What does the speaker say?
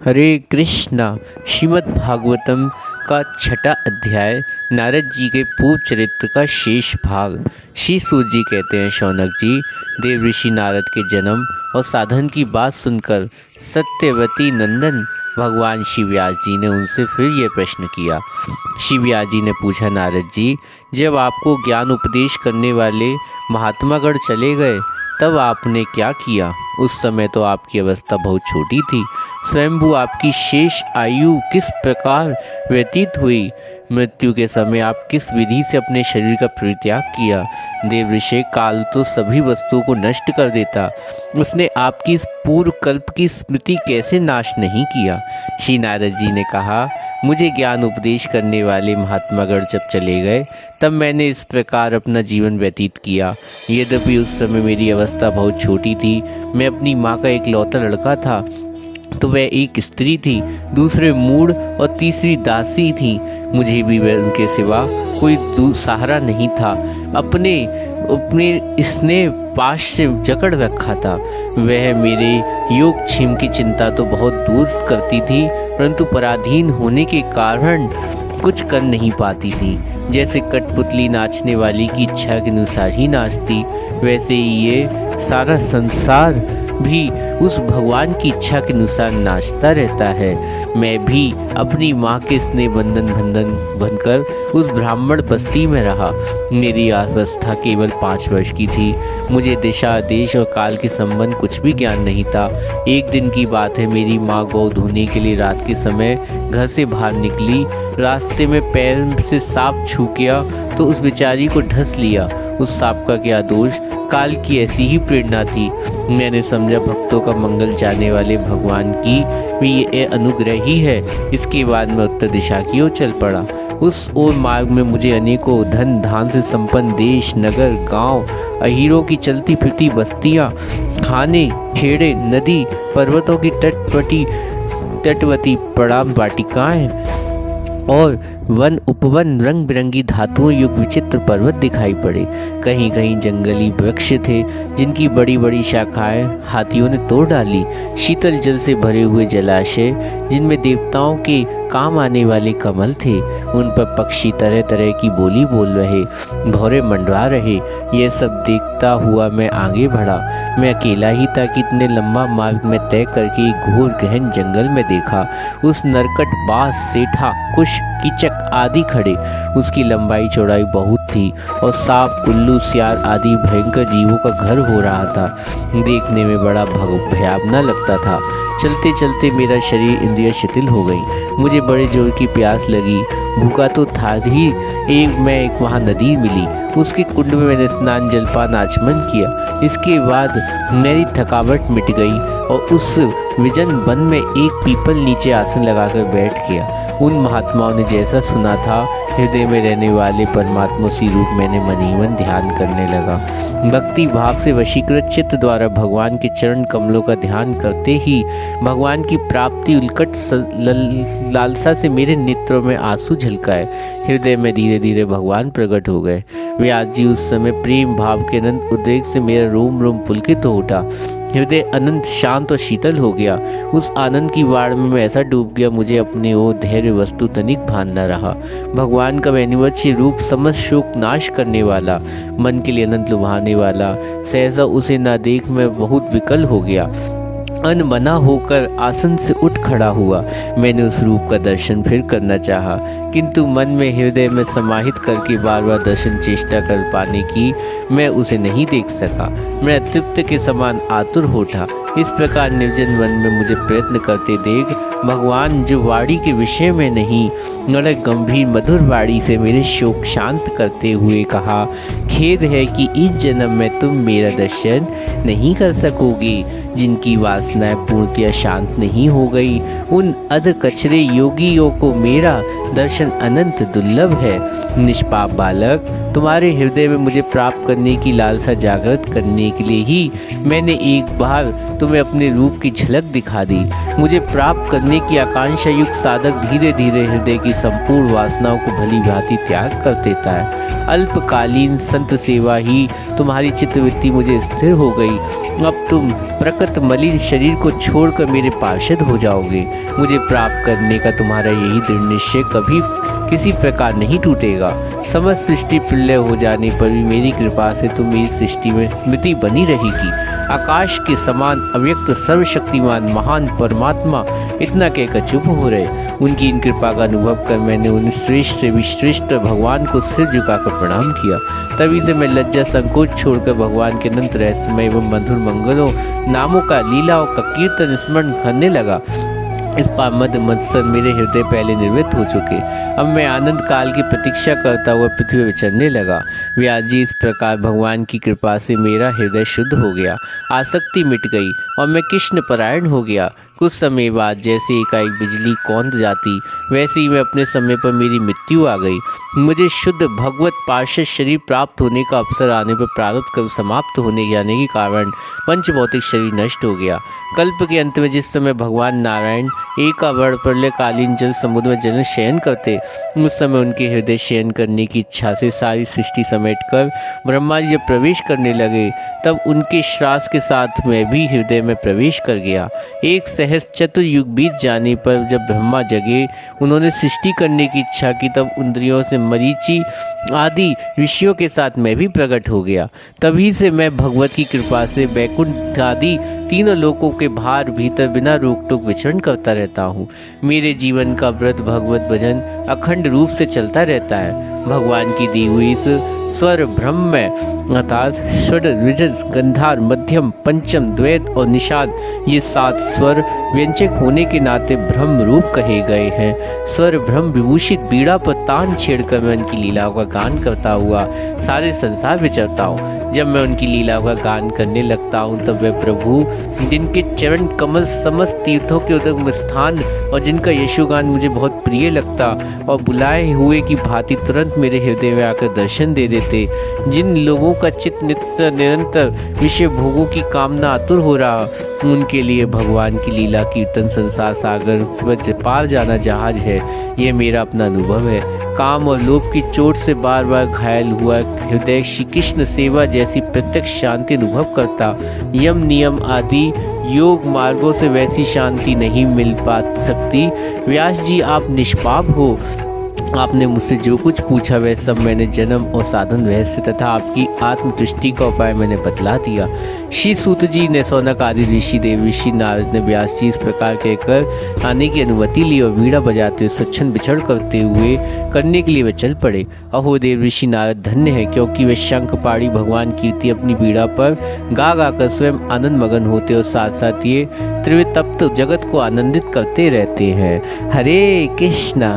हरे कृष्णा। श्रीमद् भागवतम का छठा अध्याय, नारद जी के पूर्व चरित्र का शेष भाग। श्री सूत जी कहते हैं, शौनक जी, देव ऋषि नारद के जन्म और साधन की बात सुनकर सत्यवती नंदन भगवान शिवव्यास जी ने उनसे फिर ये प्रश्न किया। शिवव्यास जी ने पूछा, नारद जी, जब आपको ज्ञान उपदेश करने वाले महात्मागण चले गए तब आपने क्या किया? उस समय तो आपकी अवस्था बहुत छोटी थी। स्वयंभू आपकी शेष आयु किस प्रकार व्यतीत हुई? मृत्यु के समय आप किस विधि से अपने शरीर का परित्याग किया? देव ऋषि, काल तो सभी वस्तुओं को नष्ट कर देता, उसने आपकी इस पूर्व कल्प की स्मृति कैसे नाश नहीं किया? श्री नारद जी ने कहा, मुझे ज्ञान उपदेश करने वाले महात्मागण जब चले गए तब मैंने इस प्रकार अपना जीवन व्यतीत किया। यद्यपि उस समय मेरी अवस्था बहुत छोटी थी, मैं अपनी माँ का इकलौता लड़का था, तो वह एक स्त्री थी, दूसरे मूढ़ और तीसरी दासी थी। मुझे भी वह उनके सिवा कोई सहारा नहीं था। अपने स्नेह पाश से जकड़ रखा था। वह मेरे योगक्षेम की चिंता तो बहुत दूर करती थी, परंतु पराधीन होने के कारण कुछ कर नहीं पाती थी। जैसे कठपुतली नाचने वाली की इच्छा के अनुसार ही नाचती, वैसे ही ये सारा संसार भी उस भगवान की इच्छा के अनुसार नाचता रहता है। मैं भी अपनी माँ के स्नेह बंधन बनकर उस ब्राह्मण बस्ती में रहा। मेरी अवस्था केवल 5 वर्ष की थी। मुझे दिशा, देश और काल के संबंध कुछ भी ज्ञान नहीं था। एक दिन की बात है, मेरी माँ गौ धोने के लिए रात के समय घर से बाहर निकली। रास्ते में पैर से सांप छू गया तो उस बेचारी को ढस लिया। उस सांप का क्या दोष, काल की ऐसी ही प्रेरणा थी। मैंने समझा भक्तों का मंगल चाहने वाले भगवान की भी ये अनुग्रह ही है। इसके बाद मैं उत्तर दिशा की ओर चल पड़ा। उस ओर मार्ग में मुझे अनेकों धन धान से संपन्न देश, नगर, गांव, अहीरों की चलती फिरती बस्तियां, खाने, खेड़े, नदी, पर्वतों की तटवती प्रणाम वाटिकाएं और वन उपवन, रंग बिरंगी धातुओं युक्त विचित्र पर्वत दिखाई पड़े। कहीं कहीं जंगली वृक्ष थे जिनकी बड़ी बड़ी शाखाएं हाथियों ने तोड़ डाली। शीतल जल से भरे हुए जलाशय जिनमें देवताओं के काम आने वाले कमल थे, उन पर पक्षी तरह तरह की बोली बोल रहे, भौरे मंडरा रहे। यह सब देखता हुआ मैं आगे बढ़ा। मैं अकेला ही था कि इतने लंबा मार्ग में तय करके एक घोर गहन जंगल में देखा। उस नरकट, बांस, सेठा, कुश, कीचक आदि खड़े। उसकी लंबाई चौड़ाई बहुत थी और सांप, उल्लू, सियार आदि भयंकर जीवों का घर हो रहा था। देखने में बड़ा भयावना लगता था। चलते चलते मेरा शरीर इंद्रिय शिथिल हो गई। मुझे बड़े जोर की प्यास लगी। भूखा तो था ही। एक वहाँ नदी मिली। उसके कुंड में मैंने स्नान, जलपान, आचमन किया। इसके बाद मेरी थकावट मिट गई और उस विजन वन में एक पीपल नीचे आसन लगाकर बैठ गया। उन महात्माओं ने जैसा सुना था, हृदय में रहने वाले परमात्मा सी रूप मैंने मन ही मन ध्यान करने लगा। भक्ति भाव से वशीकृत चित्त द्वारा भगवान के चरण कमलों का ध्यान करते ही भगवान की प्राप्ति उल्कट लालसा से मेरे नेत्रों में आंसू झलकाए। हृदय में धीरे धीरे भगवान प्रकट हो गए। व्यास जी, उस समय प्रेम भाव के अनंत उद्रेक से मेरा रोम रोम पुलकित हो उठा। हृदय अनंत शांत और शीतल हो गया। उस आनंद की वाड़ में मैं ऐसा डूब गया, मुझे अपने ओर धैर्य वस्तु तनिक भान न रहा। भगवान का वैनिवच्य रूप समस्त शोक नाश करने वाला, मन के लिए अनंत लुभाने वाला, सहसा उसे न देख मैं बहुत विकल हो गया। अनबना होकर आसन से उठ खड़ा हुआ। मैंने उस रूप का दर्शन फिर करना चाहा, किंतु मन में हृदय में समाहित करके बार बार दर्शन चेष्टा कर पाने की मैं उसे नहीं देख सका। मैं तृप्त के समान आतुर हो उठा। इस प्रकार निर्जन वन में मुझे प्रयत्न करते देख भगवान, जो वाणी के विषय में नहीं, बड़े गंभीर मधुर वाणी से मेरे शोक शांत करते हुए कहा, खेद है कि इस जन्म में तुम मेरा दर्शन नहीं कर सकोगी। जिनकी वासनाएं पूर्णतया शांत नहीं हो गई, उन अध कचरे योगियों को मेरा दर्शन अनंत दुर्लभ है। निष्पाप बालक, तुम्हारे हृदय में मुझे प्राप्त करने की लालसा जागृत करने के लिए ही मैंने एक बार तुम्हें अपने रूप की झलक दिखा दी। मुझे प्राप्त करने की आकांक्षा युक्त साधक धीरे धीरे हृदय की संपूर्ण वासनाओं को भली भांति त्याग कर देता है। अल्पकालीन संत सेवा ही तुम्हारी चित्तवृत्ति मुझे स्थिर हो गई। अब तुम प्रकृत मलिन शरीर को छोड़कर मेरे पार्षद हो जाओगे। मुझे प्राप्त करने का तुम्हारा यही दृढ़ निश्चय कभी किसी प्रकार नहीं टूटेगा। समस्त सृष्टि प्रलय हो जाने पर भी मेरी कृपा से तुम मेरी सृष्टि में स्मृति बनी रहेगी। आकाश के समान अव्यक्त सर्वशक्तिमान महान परमात्मा इतना कहकर चुप हो रहे। उनकी इन कृपा का अनुभव कर मैंने उन श्रेष्ठ विश्रेष्ठ भगवान को सिर झुकाकर प्रणाम किया। तभी से मैं लज्जा संकोच छोड़कर भगवान के अनंत रहस्यमय एवं मधुर मंगलों नामों का लीलाओं का कीर्तन स्मरण करने लगा। इस पामद मत्सर मेरे हृदय पहले निर्वृत्त हो चुके। अब मैं आनंद काल की प्रतीक्षा करता हुआ पृथ्वी पर चलने लगा। व्यास जी, इस प्रकार भगवान की कृपा से मेरा हृदय शुद्ध हो गया, आसक्ति मिट गई और मैं कृष्ण परायण हो गया। कुछ समय बाद जैसे एकाएक बिजली कौंध जाती, वैसे ही मैं अपने समय पर मेरी मृत्यु आ गई। मुझे शुद्ध भगवत पार्षद शरीर प्राप्त होने का अवसर आने पर प्रारब्ध कर्म समाप्त होने जाने के कारण पंच भौतिक शरीर नष्ट हो गया। कल्प के अंत में जिस समय भगवान नारायण एक वर्ण प्रलयकालीन जल समुद्र में जल शयन करते, उस समय उनके हृदय शयन करने की इच्छा से सारी सृष्टि समेटकर ब्रह्मा जी जब प्रवेश करने लगे, तब उनके श्वास के साथ मैं भी हृदय में प्रवेश कर गया। एक सहस्र चतुर्युग बीत जाने पर जब ब्रह्मा जगे, उन्होंने सृष्टि करने की इच्छा की, तब इंद्रियों से मरीचि आदि ऋषियों के साथ मैं भी प्रकट हो गया। तभी से मैं भगवत की कृपा से वैकुंठ आदि तीनों लोकों के बाहर भीतर बिना रोक टोक विचरण करता रहता हूँ। मेरे जीवन का व्रत भगवत भजन अखंड रूप से चलता रहता है। भगवान की दी हुई इस स्वर ब्रह्म में अर्थात षड ऋजस गंधार मध्यम पंचम द्वैत और निषाद, ये 7 स्वर व्यंजक होने के नाते ब्रह्म रूप कहे गए हैं। स्वर ब्रह्म विभूषित बीड़ा पर तान छेड़कर मैं उनकी लीलाओं का गान करता हुआ सारे संसार विचरता हूँ। जब मैं उनकी लीलाओं का गान करने लगता हूँ, तब वे प्रभु जिनके चरण कमल समस्त तीर्थों के उद्गम स्थान और जिनका यशोगान मुझे बहुत प्रिय लगता और बुलाए हुए की भांति तुरंत मेरे हृदय में आकर दर्शन दे देते, जिन लोगों का चित्त नित्य निरंतर विषय भोगों की कामना आतुर हो रहा, उनके लिए भगवान की लीला कीर्तन संसार सागर पार जाना जहाज है। ये मेरा अपना अनुभव है। काम और लोभ की चोट से बार बार घायल हुआ हृदय श्री कृष्ण सेवा जैसी प्रत्यक्ष शांति अनुभव करता। यम नियम आदि योग मार्गों से वैसी शांति नहीं मिल पा सकती। व्यास जी, आप निष्पाप हो। आपने मुझसे जो कुछ पूछा वह सब मैंने जन्म और साधन रहस्य तथा आपकी आत्मदृष्टि का उपाय मैंने बतला दिया। श्री सूत जी ने सौनक आदि ऋषि देव ऋषि नारद ने व्यास जी इस प्रकार कहकर आने की अनुमति ली और वीणा बजाते हुए स्वच्छंद बिछड़ करते हुए करने के लिए वे चल पड़े। अहो देव ऋषि नारद धन्य है, क्योंकि वे शंख पाड़ी भगवान कीर्ति अपनी वीणा पर गा गाकर स्वयं आनंद मगन होते और साथ साथ ये त्रिवितप्त जगत को आनंदित करते रहते हैं। हरे कृष्णा।